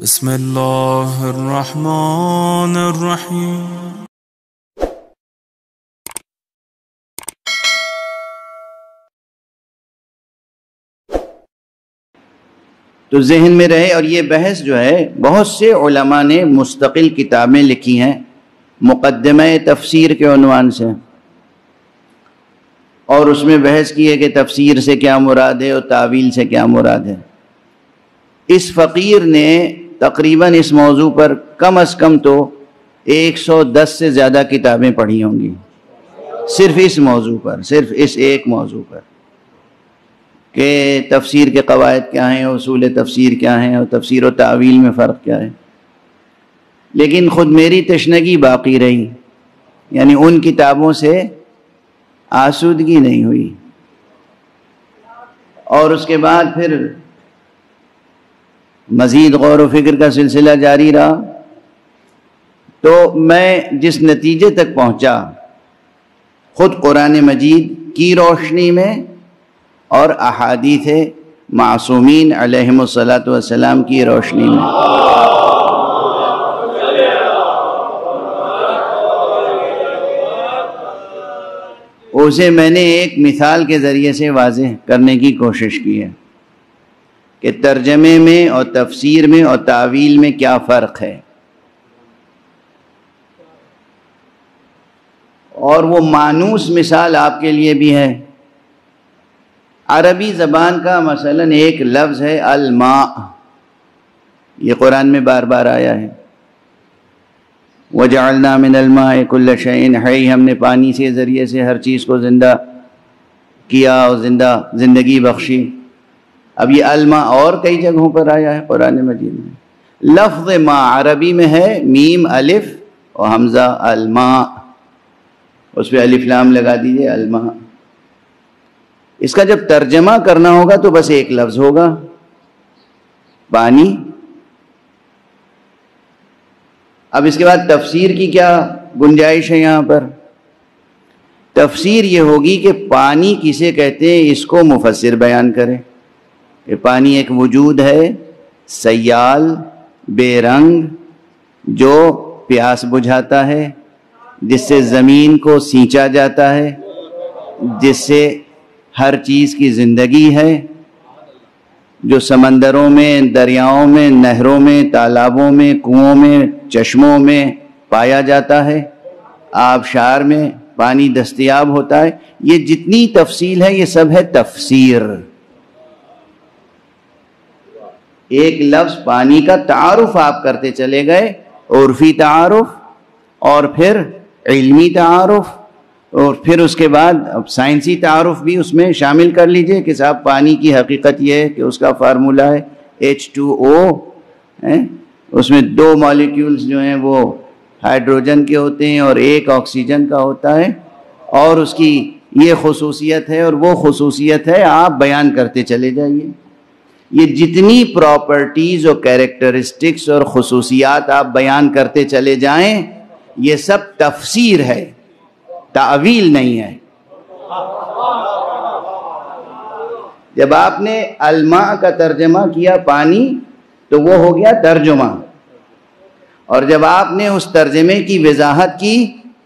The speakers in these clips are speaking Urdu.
بسم اللہ الرحمن الرحیم۔ تو ذہن میں رہے، اور یہ بحث جو ہے بہت سے علماء نے مستقل کتابیں لکھی ہیں مقدمہ تفسیر کے عنوان سے، اور اس میں بحث کی ہے کہ تفسیر سے کیا مراد ہے اور تاویل سے کیا مراد ہے۔ اس فقیر نے تقریباً اس موضوع پر کم از کم تو 110 سے زیادہ کتابیں پڑھی ہوں گی، صرف اس موضوع پر، صرف اس ایک موضوع پر، کہ تفسیر کے قواعد کیا ہیں، اصول تفسیر کیا ہیں، اور تفسیر و تاویل میں فرق کیا ہے۔ لیکن خود میری تشنگی باقی رہی، یعنی ان کتابوں سے آسودگی نہیں ہوئی، اور اس کے بعد پھر مزید غور و فکر کا سلسلہ جاری رہا۔ تو میں جس نتیجے تک پہنچا، خود قرآن مجید کی روشنی میں اور احادیث معصومین علیہم الصلاۃ والسلام کی روشنی میں، اسے میں نے ایک مثال کے ذریعے سے واضح کرنے کی کوشش کی ہے کہ ترجمے میں اور تفسیر میں اور تاویل میں کیا فرق ہے، اور وہ مانوس مثال آپ کے لیے بھی ہے۔ عربی زبان کا مثلاً ایک لفظ ہے الماء، یہ قرآن میں بار بار آیا ہے، وَجَعَلْنَا مِنَ الْمَاءِ كُلَّ شَيْءٍ حَيٍّ، ہم نے پانی کے ذریعے سے ہر چیز کو زندہ کیا اور زندگی بخشی۔ اب یہ الماء اور کئی جگہوں پر آیا ہے قرآن مجید میں۔ لفظ ما عربی میں ہے میم الف اور حمزہ الماء، اس پہ الف لام لگا دیجئے الماء۔ اس کا جب ترجمہ کرنا ہوگا تو بس ایک لفظ ہوگا، پانی۔ اب اس کے بعد تفسیر کی کیا گنجائش ہے یہاں پر؟ تفسیر یہ ہوگی کہ پانی کسے کہتے ہیں اس کو مفسر بیان کرے، کہ پانی ایک وجود ہے سیال بے رنگ جو پیاس بجھاتا ہے، جس سے زمین کو سینچا جاتا ہے، جس سے ہر چیز کی زندگی ہے، جو سمندروں میں، دریاؤں میں، نہروں میں، تالابوں میں، کنوؤں میں، چشموں میں پایا جاتا ہے، آبشار میں پانی دستیاب ہوتا ہے۔ یہ جتنی تفصیل ہے یہ سب ہے تفسیر۔ ایک لفظ پانی کا تعارف آپ کرتے چلے گئے، عرفی تعارف، اور پھر علمی تعارف، اور پھر اس کے بعد اب سائنسی تعارف بھی اس میں شامل کر لیجئے کہ صاحب پانی کی حقیقت یہ ہے کہ اس کا فارمولہ ہے H2O، اس میں 2 مالیکیولز جو ہیں وہ ہائیڈروجن کے ہوتے ہیں اور ایک آکسیجن کا ہوتا ہے، اور اس کی یہ خصوصیت ہے اور وہ خصوصیت ہے، آپ بیان کرتے چلے جائیے۔ یہ جتنی پراپرٹیز اور کیریکٹرسٹکس اور خصوصیات آپ بیان کرتے چلے جائیں، یہ سب تفسیر ہے، تعویل نہیں ہے۔ جب آپ نے الماء کا ترجمہ کیا پانی تو وہ ہو گیا ترجمہ، اور جب آپ نے اس ترجمے کی وضاحت کی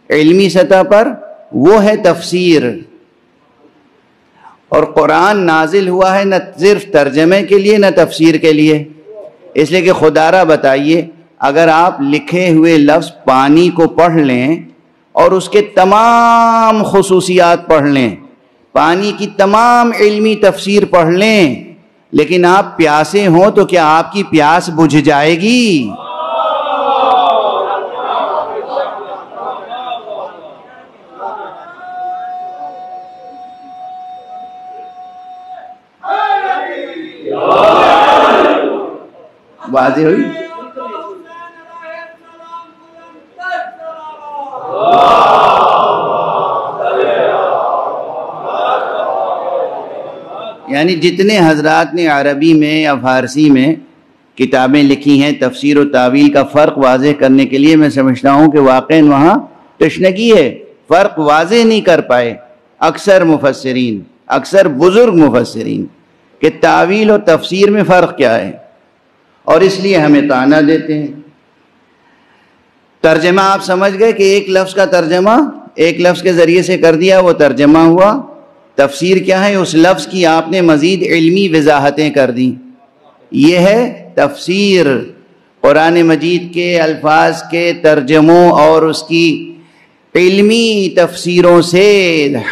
علمی سطح پر، وہ ہے تفسیر۔ اور قرآن نازل ہوا ہے نہ صرف ترجمے کے لیے نہ تفسیر کے لیے، اس لیے کہ خدا را بتائیے، اگر آپ لکھے ہوئے لفظ پانی کو پڑھ لیں اور اس کے تمام خصوصیات پڑھ لیں، پانی کی تمام علمی تفسیر پڑھ لیں، لیکن آپ پیاسے ہوں تو کیا آپ کی پیاس بجھ جائے گی؟ واضح ہوئی؟ یعنی جتنے حضرات نے عربی میں یا فارسی میں کتابیں لکھی ہیں تفسیر و تاویل کا فرق واضح کرنے کے لیے، میں سمجھتا ہوں کہ واقعاً وہاں تشنگی ہے، فرق واضح نہیں کر پائے اکثر مفسرین، اکثر بزرگ مفسرین، کہ تعویل و تفسیر میں فرق کیا ہے، اور اس لیے ہمیں طعنہ دیتے ہیں۔ ترجمہ آپ سمجھ گئے کہ ایک لفظ کا ترجمہ ایک لفظ کے ذریعے سے کر دیا، وہ ترجمہ ہوا۔ تفسیر کیا ہے؟ اس لفظ کی آپ نے مزید علمی وضاحتیں کر دیں، یہ ہے تفسیر۔ قرآن مجید کے الفاظ کے ترجموں اور اس کی علمی تفسیروں سے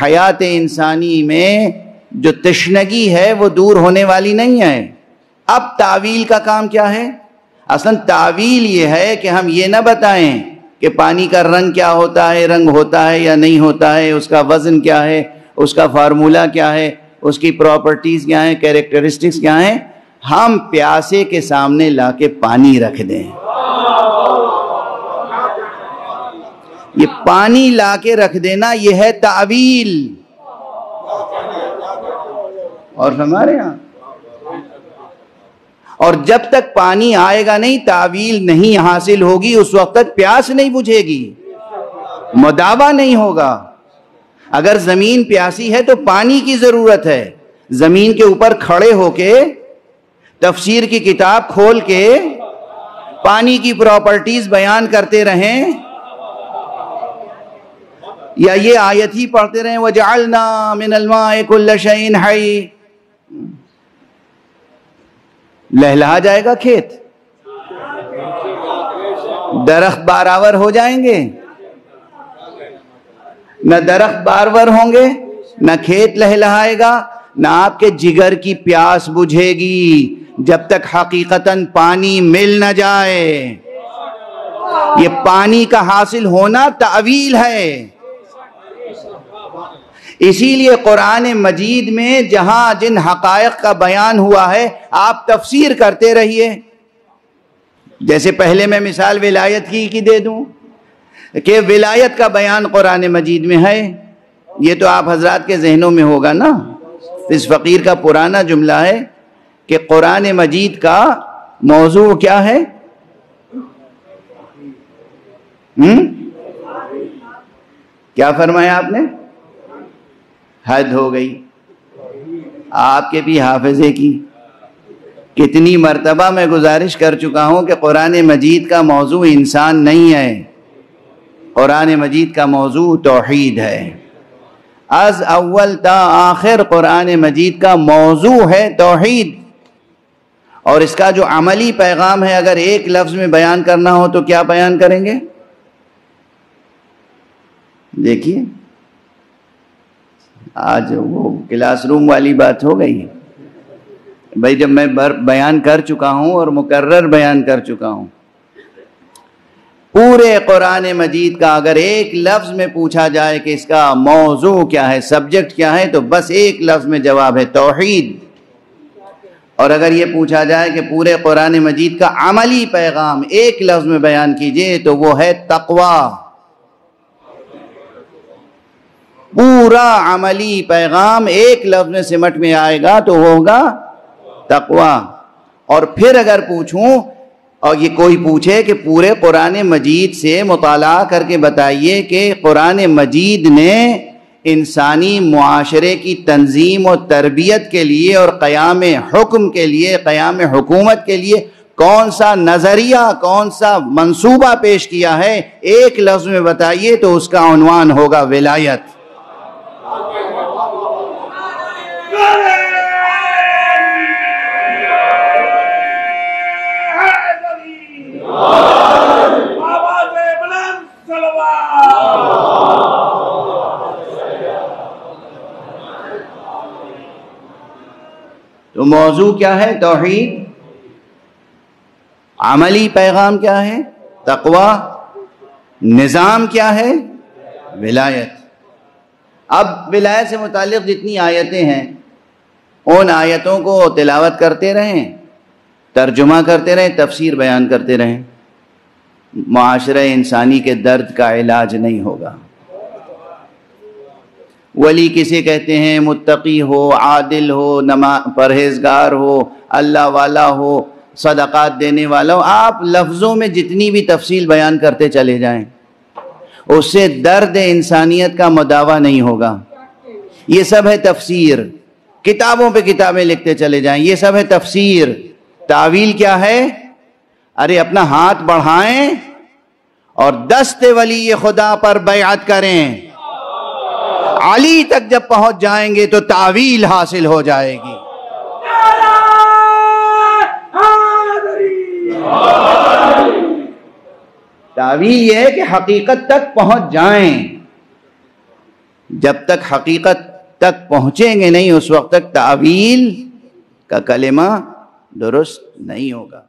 حیات انسانی میں جو تشنگی ہے وہ دور ہونے والی نہیں ہے۔ اب تعویل کا کام کیا ہے؟ اصلا تعویل یہ ہے کہ ہم یہ نہ بتائیں کہ پانی کا رنگ کیا ہوتا ہے، رنگ ہوتا ہے یا نہیں ہوتا ہے، اس کا وزن کیا ہے، اس کا فارمولا کیا ہے، اس کی پراپرٹیز کیا ہیں، کیریکٹرسٹکس کیا ہیں۔ ہم پیاسے کے سامنے لا کے پانی رکھ دیں، یہ پانی لا کے رکھ دینا، یہ ہے تعویل۔ اور ہمارے یہاں اور جب تک پانی آئے گا نہیں، تعویل نہیں حاصل ہوگی، اس وقت تک پیاس نہیں بجھے گی، مداوا نہیں ہوگا۔ اگر زمین پیاسی ہے تو پانی کی ضرورت ہے، زمین کے اوپر کھڑے ہو کے تفسیر کی کتاب کھول کے پانی کی پراپرٹیز بیان کرتے رہیں، یا یہ آیت ہی پڑھتے رہیں وَجَعَلْنَا مِنَ الْمَاءِ كُلَّ شَيْءٍ حَيٍّ، لہلہا جائے گا کھیت، درخت بارآور ہو جائیں گے؟ نہ درخت بارآور ہوں گے، نہ کھیت لہلہائے گا، نہ آپ کے جگر کی پیاس بجھے گی جب تک حقیقتاً پانی مل نہ جائے۔ یہ پانی کا حاصل ہونا تعویل ہے۔ اسی لیے قرآن مجید میں جہاں جن حقائق کا بیان ہوا ہے آپ تفسیر کرتے رہیے۔ جیسے پہلے میں مثال ولایت کی دے دوں کہ ولایت کا بیان قرآن مجید میں ہے، یہ تو آپ حضرات کے ذہنوں میں ہوگا نا۔ اس فقیر کا پرانا جملہ ہے کہ قرآن مجید کا موضوع کیا ہے؟ کیا فرمایا آپ نے؟ حد ہو گئی آپ کے بھی حافظے کی۔ کتنی مرتبہ میں گزارش کر چکا ہوں کہ قرآن مجید کا موضوع انسان نہیں ہے، قرآن مجید کا موضوع توحید ہے۔ از اول تا آخر قرآن مجید کا موضوع ہے توحید، اور اس کا جو عملی پیغام ہے اگر ایک لفظ میں بیان کرنا ہو تو کیا بیان کریں گے؟ دیکھیے آج وہ کلاس روم والی بات ہو گئی بھائی، جب میں بیان کر چکا ہوں اور مکرر بیان کر چکا ہوں، پورے قرآن مجید کا اگر ایک لفظ میں پوچھا جائے کہ اس کا موضوع کیا ہے، سبجیکٹ کیا ہے، تو بس ایک لفظ میں جواب ہے توحید۔ اور اگر یہ پوچھا جائے کہ پورے قرآن مجید کا عملی پیغام ایک لفظ میں بیان کیجئے تو وہ ہے تقوی۔ پورا عملی پیغام ایک لفظ میں سمٹ میں آئے گا تو وہ ہوگا تقوی۔ اور پھر اگر پوچھوں اور یہ کوئی پوچھے کہ پورے قرآن مجید سے مطالعہ کر کے بتائیے کہ قرآن مجید نے انسانی معاشرے کی تنظیم و تربیت کے لیے اور قیام حکم کے لیے، قیام حکومت کے لیے کون سا نظریہ، کون سا منصوبہ پیش کیا ہے، ایک لفظ میں بتائیے تو اس کا عنوان ہوگا ولایت۔ تو موضوع کیا ہے؟ توحید۔ عملی پیغام کیا ہے؟ تقوی۔ نظام کیا ہے؟ ولایت۔ اب ولایت سے متعلق جتنی آیتیں ہیں ان آیتوں کو تلاوت کرتے رہیں، ترجمہ کرتے رہیں، تفسیر بیان کرتے رہیں، معاشرہ انسانی کے درد کا علاج نہیں ہوگا۔ ولی کسے کہتے ہیں؟ متقی ہو، عادل ہو، پرہیزگار ہو، اللہ والا ہو، صدقات دینے والا ہو۔ آپ لفظوں میں جتنی بھی تفصیل بیان کرتے چلے جائیں اس سے درد انسانیت کا مداوا نہیں ہوگا۔ یہ سب ہے تفسیر، کتابوں پہ کتابیں لکھتے چلے جائیں، یہ سب ہے تفسیر۔ تعویل کیا ہے؟ ارے اپنا ہاتھ بڑھائیں اور دست ولی خدا پر بیعت کریں. علی تک جب پہنچ جائیں گے تو تعویل حاصل ہو جائے گی. تعویل یہ ہے کہ حقیقت تک پہنچ جائیں. جب تک حقیقت تک پہنچیں گے نہیں اس وقت تک تعویل کا کلمہ درست نہیں ہوگا.